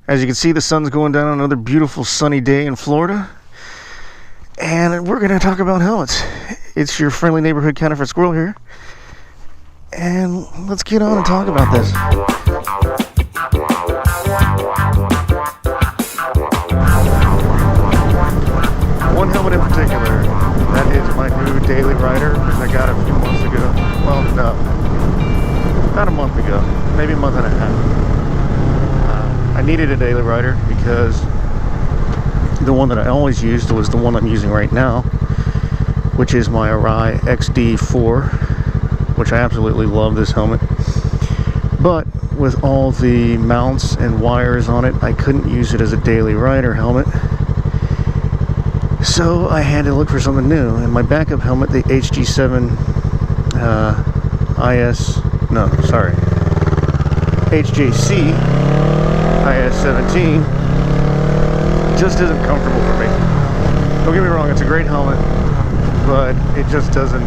As you can see, the sun's going down on another beautiful sunny day in Florida. And we're going to talk about helmets. It's your friendly neighborhood counterfeit squirrel here. And let's get on and talk about this. One helmet in particular, that is my new daily rider. I got it a few months ago. Well, no, about a month ago, maybe a month and a half. I needed a daily rider because the one that I always used was the one I'm using right now, which is my Arai XD4, which I absolutely love this helmet. But with all the mounts and wires on it, I couldn't use it as a daily rider helmet. So I had to look for something new, and my backup helmet, the HG7 HJC IS-17, just isn't comfortable for me. Don't get me wrong, it's a great helmet, but it just doesn't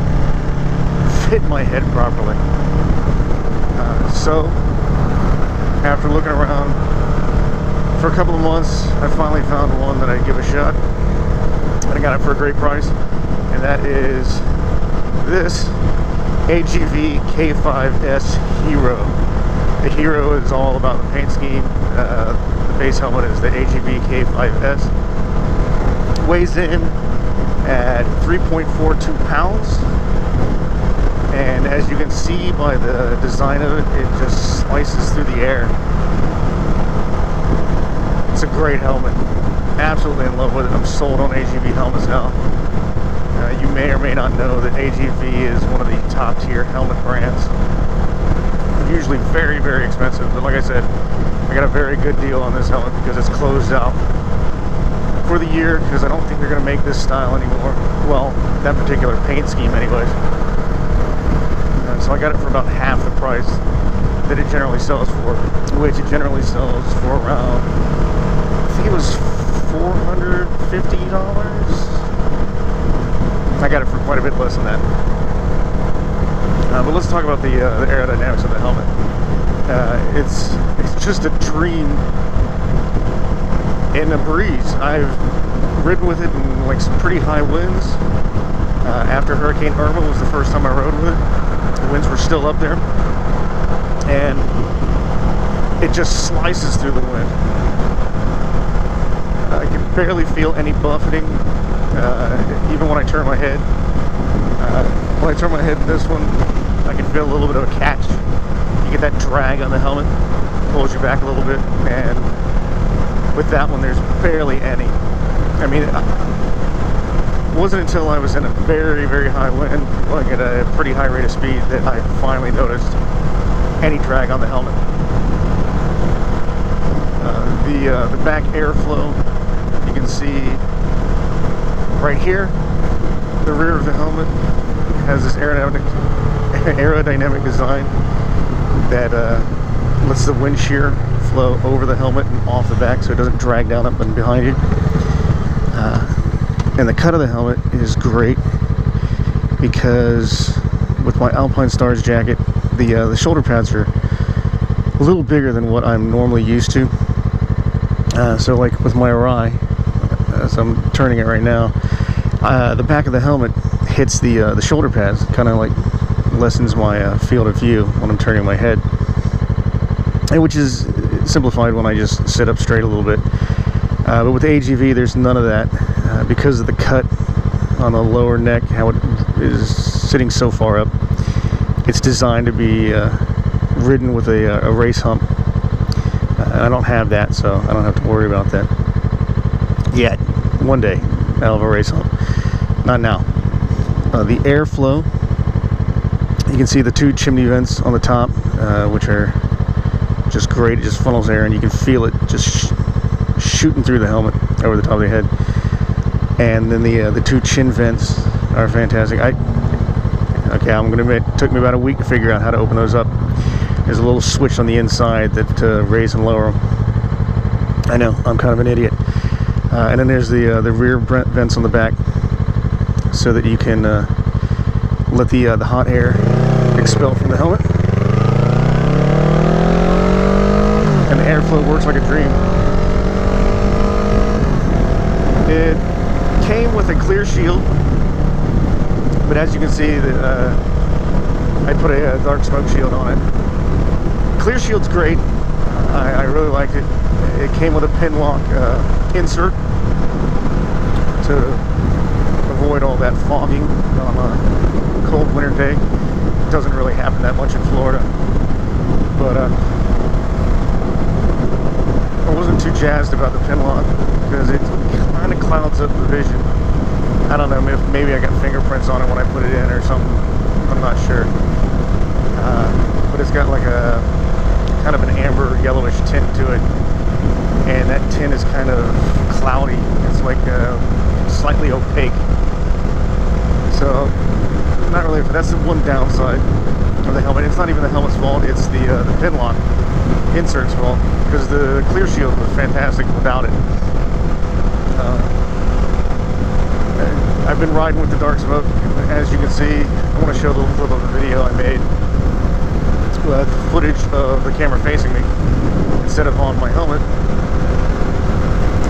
fit my head properly. So after looking around for a couple of months, I finally found one that I'd give a shot, and I got it for a great price, and that is this AGV K5S Hero. The Hero is all about the paint scheme. The base helmet is the AGV K5S. Weighs in at 3.42 pounds. And as you can see by the design of it, it just slices through the air. It's a great helmet. Absolutely in love with it. I'm sold on AGV helmets now. You may or may not know that AGV is one of the top tier helmet brands. Usually very, very expensive, but like I said, I got a very good deal on this helmet because it's closed out for the year, because I don't think they're going to make this style anymore. Well, that particular paint scheme anyways. So I got it for about half the price that it generally sells for, which it generally sells for around, I think it was $450. I got it for quite a bit less than that. But let's talk about the aerodynamics of the helmet. It's just a dream in a breeze. I've ridden with it in like some pretty high winds. After Hurricane Irma was the first time I rode with it. The winds were still up there, and it just slices through the wind. I can barely feel any buffeting, even when I turn my head. When I turn my head in this one, I can feel a little bit of a catch. You get that drag on the helmet, pulls you back a little bit, and with that one there's barely any. I mean, it wasn't until I was in a very, very high wind, like at a pretty high rate of speed, that I finally noticed any drag on the helmet. The back airflow, you can see right here, the rear of the helmet has this aerodynamic design that lets the wind shear flow over the helmet and off the back, so it doesn't drag down up and behind you. And the cut of the helmet is great because with my Alpine Stars jacket, the shoulder pads are a little bigger than what I'm normally used to. So like with my Arai, as I'm turning it right now, the back of the helmet hits the shoulder pads, kind of like lessens my field of view when I'm turning my head, and which is simplified when I just sit up straight a little bit. But with the AGV, there's none of that because of the cut on the lower neck, how it is sitting so far up. It's designed to be ridden with a race hump. I don't have that, so I don't have to worry about that yet. One day I'll have a race hump. Not now. The airflow, you can see the two chimney vents on the top, which are just great. It just funnels air, and you can feel it just shooting through the helmet over the top of the head. And then the two chin vents are fantastic. Okay, I'm gonna admit, it took me about a week to figure out how to open those up. There's a little switch on the inside that raise and lower them. I know, I'm kind of an idiot. And then there's the rear vents on the back, so that you can let the hot air expel from the helmet. And the airflow works like a dream. It came with a clear shield, but as you can see, I put a dark smoke shield on it. Clear shield's great. I really liked it. It came with a pin lock insert to avoid all that fogging on a cold winter day. It doesn't really happen that much in Florida, but I wasn't too jazzed about the pin lock because it kind of clouds up the vision. I don't know, maybe I got fingerprints on it when I put it in or something. I'm not sure. But it's got like a kind of an amber yellowish tint to it, and that tint is kind of cloudy. It's like slightly opaque. So not really. That's the one downside of the helmet. It's not even the helmet's fault. It's the pin lock insert's fault, because the clear shield was fantastic without it. I've been riding with the dark smoke. As you can see, I want to show a little clip of a video I made. Footage of the camera facing me instead of on my helmet,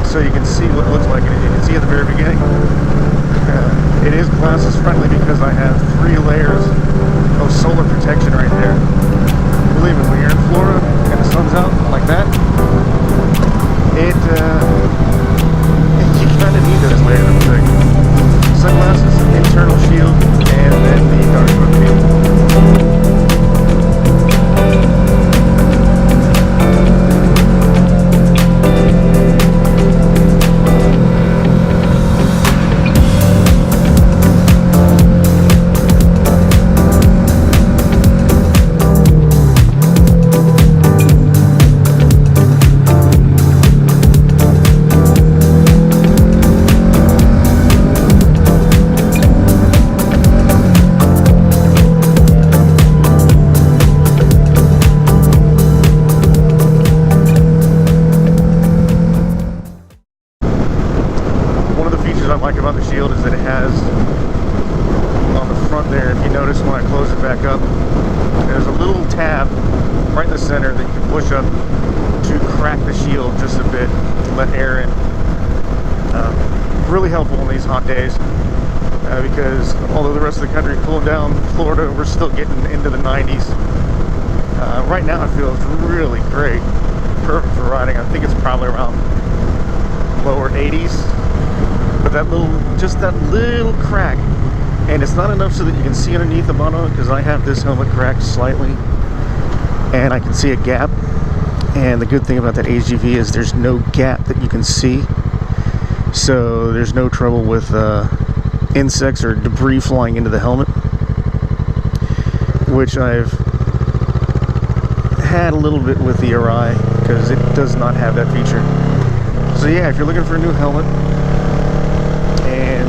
so you can see what it looks like. And you can see at the very beginning, it is glasses friendly because I have 3 layers of solar protection right there. Believe me, when you're in Florida and the sun's out like that, you kind of need those layers of protection. Sunglasses, internal shield, and then the dark smoke shield. I like about the shield is that it has on the front there, if you notice when I close it back up, there's a little tab right in the center that you can push up to crack the shield just a bit to let air in. Really helpful in these hot days because although the rest of the country is cooling down, Florida, we're still getting into the 90s. Right now it feels really great, perfect for riding. I think it's probably around lower 80s. But that little crack, and it's not enough so that you can see underneath the mono, because I have this helmet cracked slightly and I can see a gap. And the good thing about that AGV is there's no gap that you can see, so there's no trouble with insects or debris flying into the helmet, which I've had a little bit with the Arai because it does not have that feature. So yeah, if you're looking for a new helmet and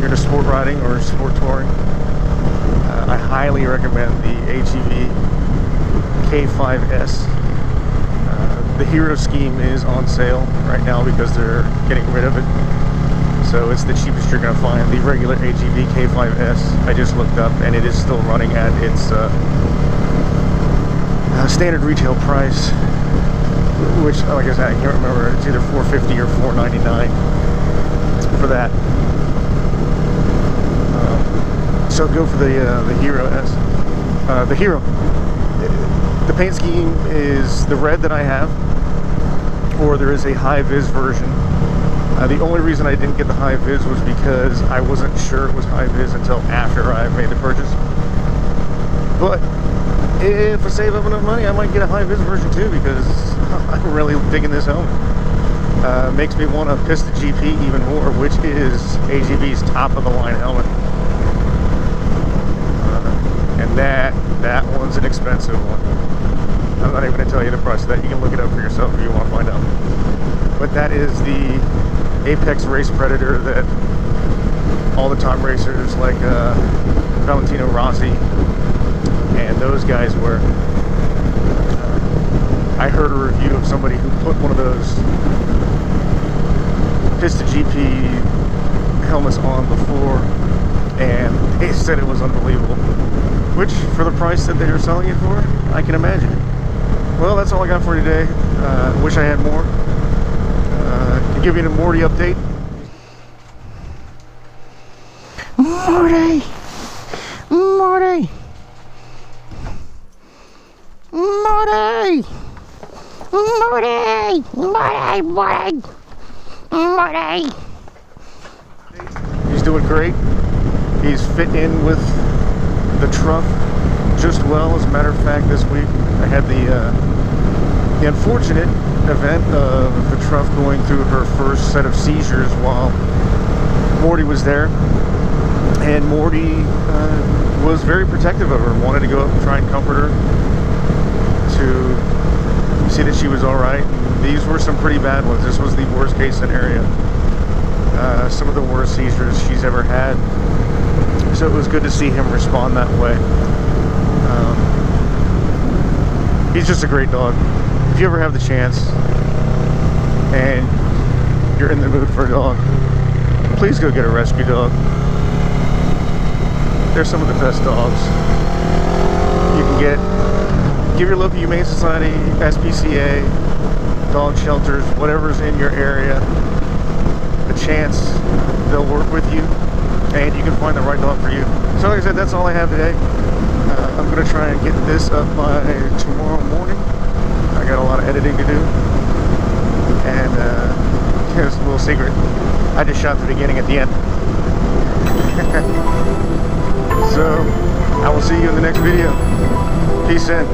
you're into sport riding or sport touring, I highly recommend the AGV K5S. The Hero scheme is on sale right now because they're getting rid of it. So it's the cheapest you're going to find. The regular AGV K5S, I just looked up, and it is still running at its standard retail price, which, like I said, I can't remember. It's either $450 or $499 for that. So go for the Hero S. The Hero. The paint scheme is the red that I have, or there is a high-vis version. The only reason I didn't get the high-vis was because I wasn't sure it was high-vis until after I made the purchase. But if I save up enough money, I might get a high-vis version too, because I'm really digging this helmet. Makes me want to piss the GP even more, which is AGV's top-of-the-line helmet. And that one's an expensive one. I'm not even going to tell you the price of that. You can look it up for yourself if you want to find out. But that is the Apex Race Predator that all the top racers like Valentino Rossi and those guys wear. I heard a review of somebody who put one of those Pista GP helmets on before, and they said it was unbelievable. Which, for the price that they were selling it for, I can imagine. Well, that's all I got for today. Wish I had more. to give you a Morty update. Morty! Morty! Morty! Morty! Morty! Morty! Morty! He's doing great. He's fit in with the truck just well. As a matter of fact, this week I had the unfortunate event of the truck going through her first set of seizures while Morty was there. And Morty was very protective of her, wanted to go up and try and comfort her to see that she was all right. And these were some pretty bad ones. This was the worst case scenario. Some of the worst seizures she's ever had. So it was good to see him respond that way. He's just a great dog. If you ever have the chance and you're in the mood for a dog, please go get a rescue dog. They're some of the best dogs you can get. Give your local Humane Society, SPCA, dog shelters, whatever's in your area a chance. They'll work with you and you can find the right dog for you. So like I said, that's all I have today. I'm going to try and get this up by tomorrow morning. I got a lot of editing to do. And here's a little secret. I just shot the beginning at the end. So, I will see you in the next video. Peace in.